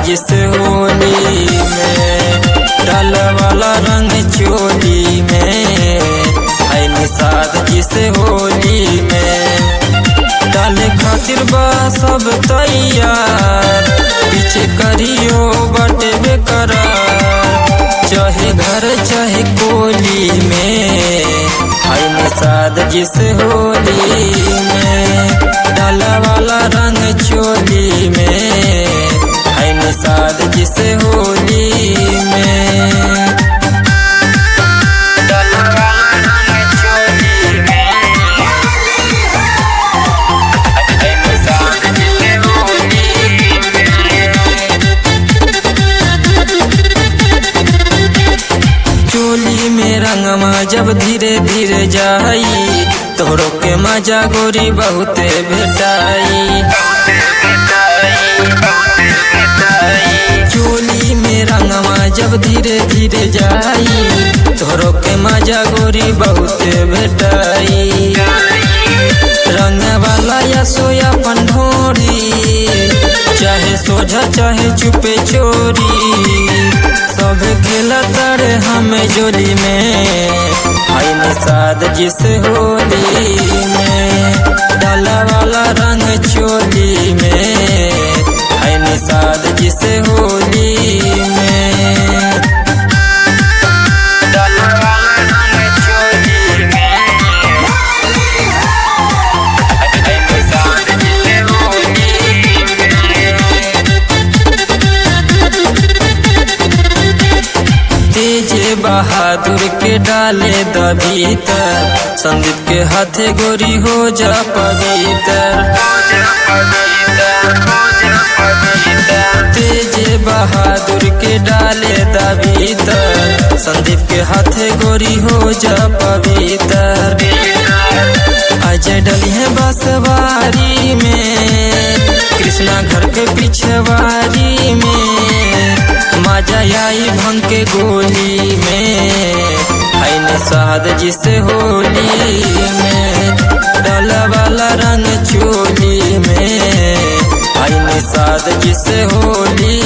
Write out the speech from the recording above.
जिस होली में, डाल वाला रंग चोली में है निषाद जिस होली में। डाले खातिर बा सब तैयार, पीछे करियो बटे बेकरार, चाहे घर चाहे कोली में है निषाद जिस होली में। डाला वाला रंग चोली में है निषाद जिस होली में। डाला वाला रंग चोली में है निषाद जिस होली में। चोली में रंगमा जब धीरे धीरे जाई, तोहरो के मजा गोरी बहुते भेटाई। चोली में रंगमा जब धीरे धीरे जाई, तोहरो के मजा गोरी बहुते भेटाई। रंग वाला या सोया पंढोरी, चाहे सोझा चाहे चुपे चोरी, सब खेला तारे हमें जोली में है निषाद जिस होली में। डाला वाला रंग चोली में है निषाद जिस होली में। डाला वाला रंग चोली में है निषाद जिस होली में। तेज बहादुर के डाले दबीतर, संदीप के हाथे गोरी हो जा पवित्र। तेज बहादुर के डाले दबीतर, संदीप के हाथे गोरी हो जा पवित्र। अजय डली है बसवारी में, कृष्णा घर के पिछवारी में, मजा आई भंग के गोली में है निषाद जिस होली में। डाला वाला रंग चोली में है निषाद जिस होली